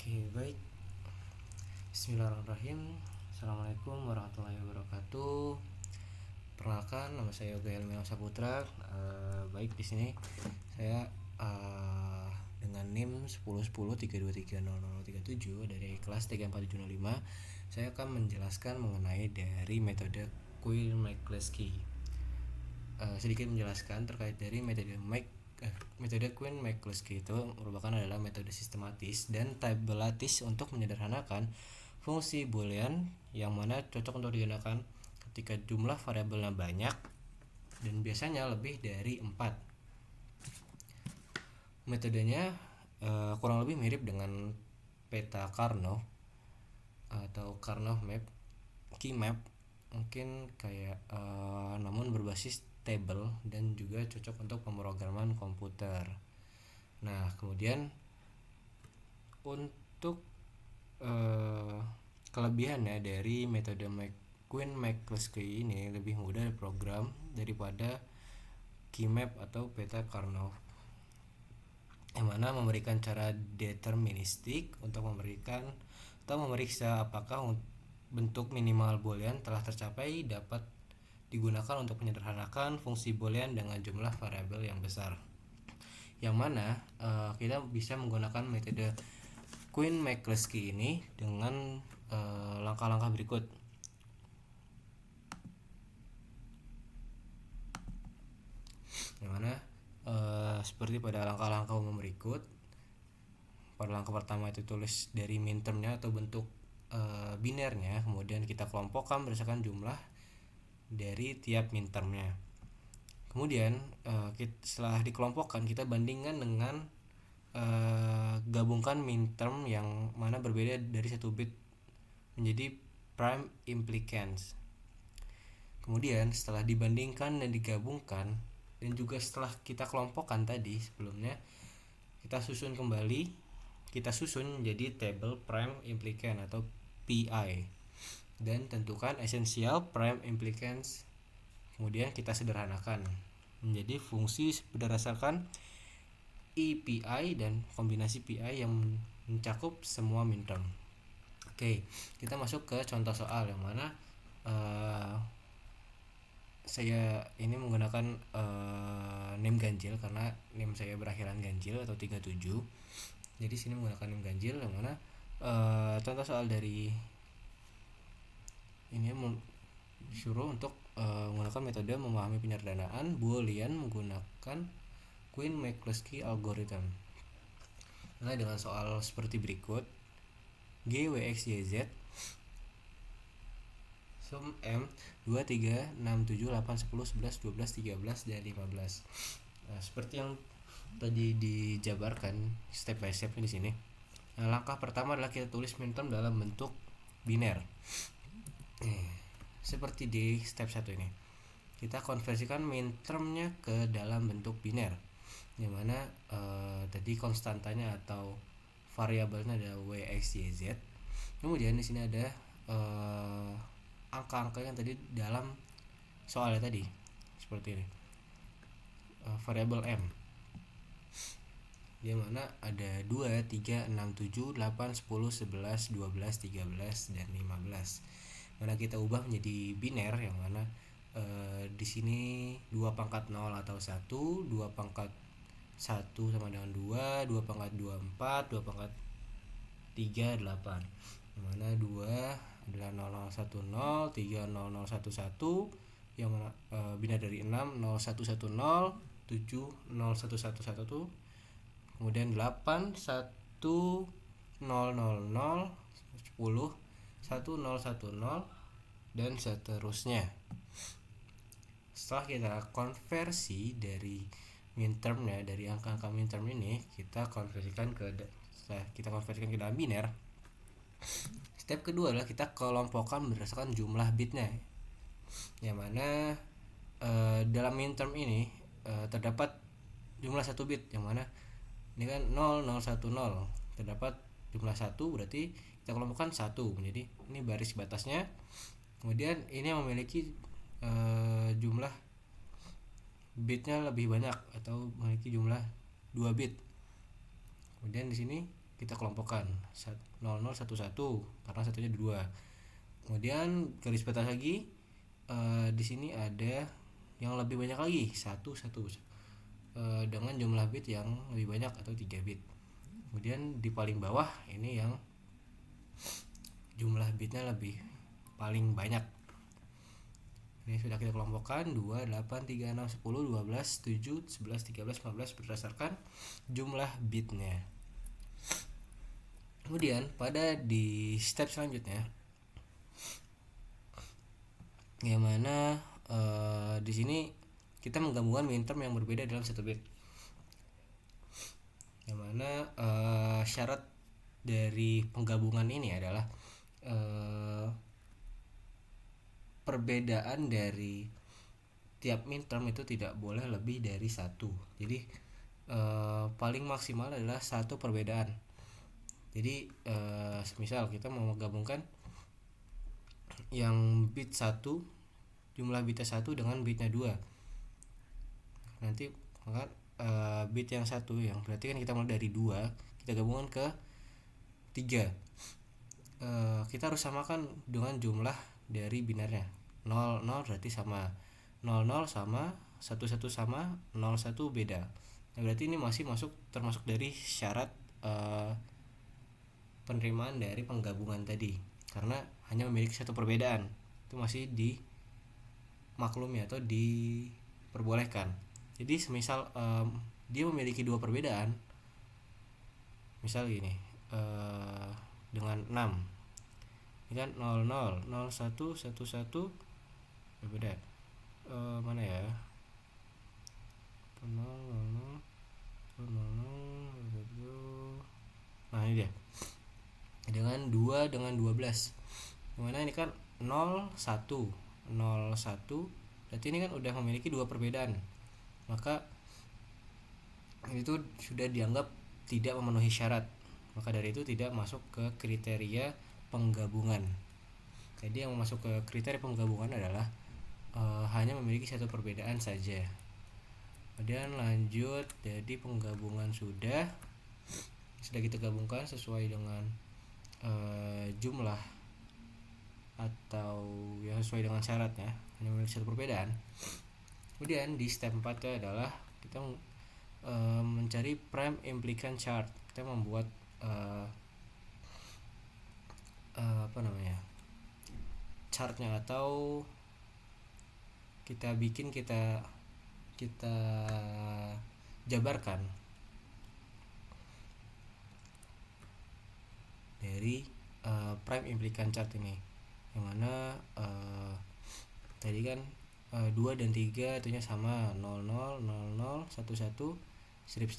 Oke, baik. Bismillahirrahmanirrahim. Assalamualaikum warahmatullahi wabarakatuh. Perkenalkan, nama saya Yoga Helmiawan Saputra. Baik, di sini saya dengan NIM 101032300037 dari kelas 34705. Saya akan menjelaskan mengenai dari metode Quine-McCluskey. Sedikit menjelaskan terkait dari metode Quine-McCluskey itu merupakan metode sistematis dan tabulatis untuk menyederhanakan fungsi boolean yang mana cocok untuk digunakan ketika jumlah variabelnya banyak dan biasanya lebih dari 4. Metodenya kurang lebih mirip dengan peta Karnaugh atau Karnaugh map, key map, mungkin kayak namun berbasis table dan juga cocok untuk pemrograman komputer. Nah, kemudian untuk kelebihannya dari metode Quine-McCluskey ini lebih mudah diprogram daripada keymap atau peta Karnaugh, yang mana memberikan cara deterministik untuk memberikan atau memeriksa apakah bentuk minimal boolean telah tercapai dapat digunakan untuk menyederhanakan fungsi boolean dengan jumlah variabel yang besar, yang mana kita bisa menggunakan metode Quine-McCluskey ini dengan langkah-langkah berikut. Yang mana seperti pada langkah-langkah umum berikut. Pada langkah pertama itu tulis dari mintermnya atau bentuk binernya, kemudian kita kelompokkan berdasarkan jumlah dari tiap mintermnya. Kemudian setelah dikelompokkan kita bandingkan dengan gabungkan minterm yang mana berbeda dari 1 bit menjadi prime implicans. Kemudian setelah dibandingkan dan digabungkan dan juga setelah kita kelompokkan tadi sebelumnya, kita susun menjadi table prime implicant atau PI dan tentukan essential prime implicans. Kemudian kita sederhanakan menjadi fungsi berdasarkan EPI dan kombinasi PI yang mencakup semua minterm. Oke, kita masuk ke contoh soal yang mana saya ini menggunakan NIM ganjil karena NIM saya berakhiran ganjil atau 37. Jadi sini menggunakan NIM ganjil yang mana contoh soal dari ini disuruh untuk menggunakan metode memahami penyederhanaan boolean menggunakan Quine-McCluskey algorithm. Nah, dengan soal seperti berikut: G, W, X, Y, Z sum M 2, 3, 6, 7, 8, 10, 11, 12, 13, dan 15. Nah, seperti yang tadi dijabarkan step by step di sini. Nah, langkah pertama adalah kita tulis minterm dalam bentuk biner. Seperti di step 1 ini. Kita konversikan mintermnya ke dalam bentuk biner, yang mana tadi konstantanya atau variabelnya ada W, X, Y, Z. Kemudian di sini ada angka-angka yang tadi dalam soalnya tadi seperti ini. Variabel M di mana ada 2, 3, 6, 7, 8, 10, 11, 12, 13, dan 15. Mana kita ubah menjadi biner yang mana di sini 2 pangkat 0 atau 1, 2 pangkat 1 sama dengan 2, 2 pangkat 2 4, 2 pangkat 3 8. Yang mana 2 adalah 0010, 3 0011, yang mana biner dari 6 0110, 7 01111, kemudian 8 1 000 10 1010 dan seterusnya. Setelah kita konversi dari mintermnya, dari angka-angka minterm ini kita konversikan ke dalam biner. Step kedua adalah kita kelompokkan berdasarkan jumlah bitnya, yang mana dalam minterm ini terdapat jumlah 1 bit, yang mana ini kan 0010 terdapat jumlah 1, berarti kita kelompokkan 1 menjadi ini baris batasnya. Kemudian ini memiliki jumlah bitnya lebih banyak atau memiliki jumlah 2 bit. Kemudian di sini kita kelompokkan 0011 karena satunya 2. Kemudian garis batas lagi, di sini ada yang lebih banyak lagi, 1 dengan jumlah bit yang lebih banyak atau 3 bit. Kemudian di paling bawah ini yang jumlah bitnya lebih paling banyak. Ini sudah kita kelompokkan 2, 8, 3, 6, 10, 12, 7, 11, 13, 14 berdasarkan jumlah bitnya. Kemudian pada di step selanjutnya, yang mana di sini kita menggabungkan minterm yang berbeda dalam satu bit. Yang mana syarat dari penggabungan ini adalah perbedaan dari tiap minterm itu tidak boleh lebih dari 1. Jadi paling maksimal adalah 1 perbedaan. Jadi misal kita mau menggabungkan yang bit 1, jumlah bitnya 1 dengan bitnya 2. Nanti maka bit yang 1 yang berarti kan kita mulai dari 2, kita gabungkan ke 3. Kita harus samakan dengan jumlah dari binarnya. 00 berarti sama 00 sama 11 sama 01 beda. Nah, berarti ini masih termasuk dari syarat penerimaan dari penggabungan tadi, karena hanya memiliki satu perbedaan. Itu masih dimaklumi atau diperbolehkan. Jadi semisal dia memiliki 2 perbedaan, misal gini, dengan 6 ini kan 00 01 11 berbeda, mana ya, 00 nah ini dia, dengan 2 dengan 12, dimana ini kan 01 berarti ini kan udah memiliki 2 perbedaan, maka itu sudah dianggap tidak memenuhi syarat, maka dari itu tidak masuk ke kriteria penggabungan. Jadi yang masuk ke kriteria penggabungan adalah hanya memiliki satu perbedaan saja. Kemudian lanjut, jadi penggabungan sudah kita gabungkan sesuai dengan jumlah atau yang sesuai dengan syaratnya, hanya memiliki satu perbedaan. Kemudian di step 4 itu adalah kita mencari prime implicant chart. Kita membuat chartnya, atau kita jabarkan dari prime implicant chart ini, yang mana tadi kan 2 dan 3 itunya sama, 00 00 11 strip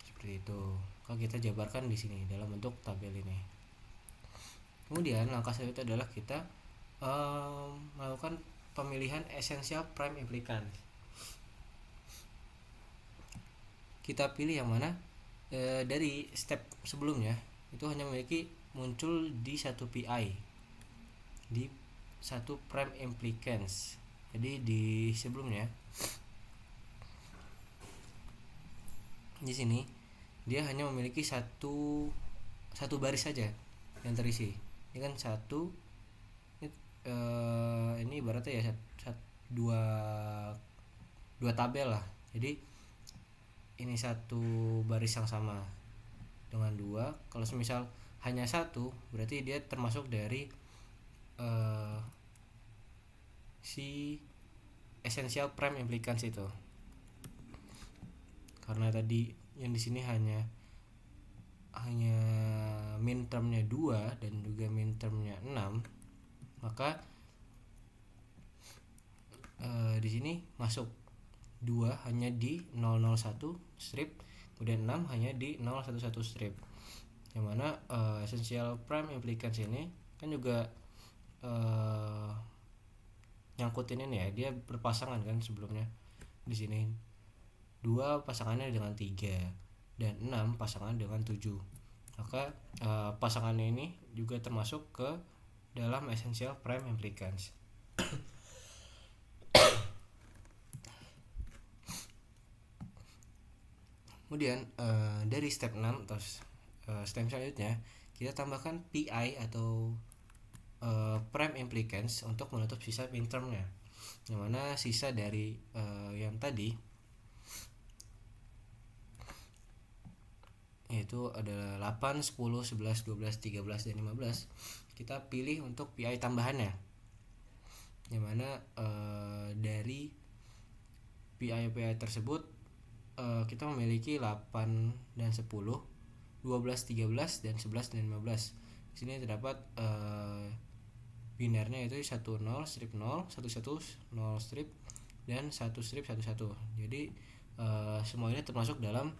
seperti itu. Kalau kita jabarkan di sini dalam bentuk tabel ini. Kemudian langkah selanjutnya adalah kita melakukan pemilihan essential prime implicant. Kita pilih yang mana dari step sebelumnya itu hanya muncul di satu PI, di satu prime implicants. Jadi di sebelumnya di sini dia hanya memiliki satu baris saja yang terisi. Ini kan ini ibaratnya ya dua tabel lah. Jadi ini satu baris yang sama dengan 2. Kalau semisal hanya 1, berarti dia termasuk dari si essential prime implicants itu. Karena tadi yang di sini hanya min termnya 2 dan juga min termnya 6, maka di sini masuk 2 hanya di 001 strip, kemudian 6 hanya di 011 strip. Yang mana essential prime implicants ini kan juga nyangkutin ini ya, dia berpasangan kan sebelumnya. Di sini 2 pasangannya dengan 3 dan 6 pasangan dengan 7. Maka pasangan ini juga termasuk ke dalam essential prime implicants. Kemudian dari step 6 atau step selanjutnya kita tambahkan PI atau prime implicans untuk menutup sisa mintermnya, yang mana sisa dari yang tadi yaitu adalah 8, 10, 11, 12, 13, dan 15 kita pilih untuk PI tambahannya, yang mana dari PI tersebut kita memiliki 8 dan 10, 12, 13, dan 11 dan 15. Di sini terdapat binernya itu 10 strip 0, 11 0 strip, dan 1 strip 11. Jadi semua ini termasuk dalam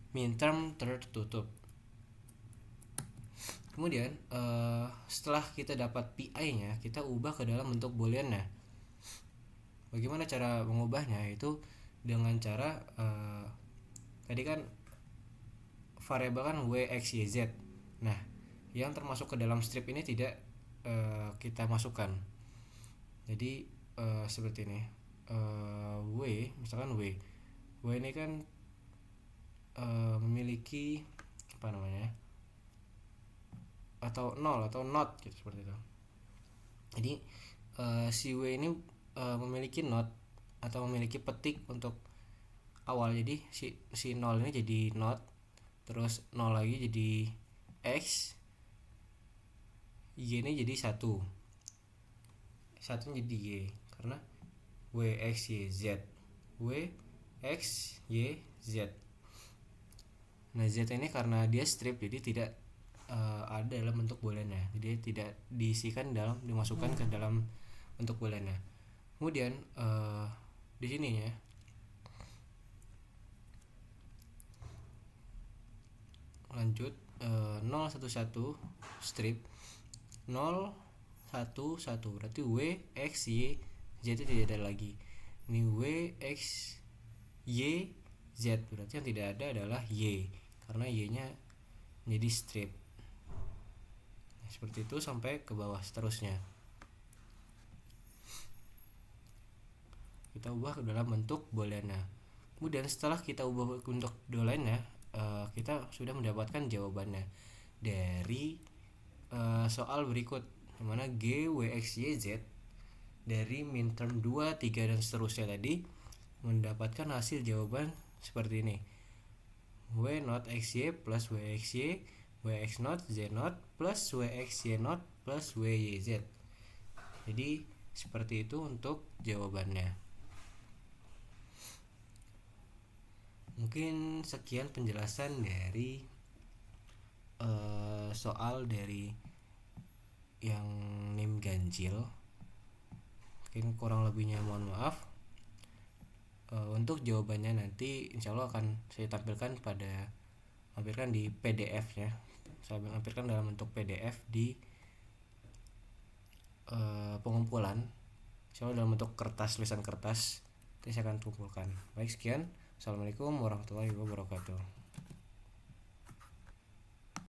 minterm tertutup. Kemudian setelah kita dapat PI-nya, kita ubah ke dalam bentuk boolean-nya. Bagaimana cara mengubahnya? Itu dengan cara tadi kan variabel kan w, x, y, z. Nah, yang termasuk ke dalam strip ini tidak kita masukkan. Jadi seperti ini. W, misalkan w ini kan memiliki apa namanya? Atau 0 atau not gitu, seperti itu. Jadi si w ini memiliki not atau memiliki petik untuk awal. Jadi si 0 ini jadi not, terus 0 lagi jadi x, y ini jadi 1 jadi y, karena w, x, y, z, w, x, y, z. Nah, z ini karena dia strip jadi tidak ada dalam bentuk booleannya, jadi tidak diisikan dimasukkan ke dalam bentuk booleannya. Kemudian di sini ya, lanjut 011 strip 011, berarti w, x, y, z itu tidak ada lagi. Ini w, x, y, z, berarti yang tidak ada adalah y, karena y nya menjadi strip. Seperti itu sampai ke bawah seterusnya. Kita ubah ke dalam bentuk booleannya. Kemudian setelah kita ubah bentuk booleannya, kita sudah mendapatkan jawabannya dari soal berikut, dimana G, W, X, Y, Z dari minterm 2, 3, dan seterusnya tadi mendapatkan hasil jawaban seperti ini: W not X, Y plus W, X, Y, W, X not, Z not plus W, X, Y not plus W, Y, Z. Jadi seperti itu untuk jawabannya. Mungkin sekian penjelasan dari soal dari yang NIM ganjil. Mungkin kurang lebihnya mohon maaf. Untuk jawabannya nanti insya Allah akan saya tampilkan di PDF ya. Saya lampirkan dalam bentuk PDF di pengumpulan. Insya Allah dalam bentuk tulisan kertas. Nanti saya akan kumpulkan. Baik, sekian. Assalamualaikum warahmatullahi wabarakatuh.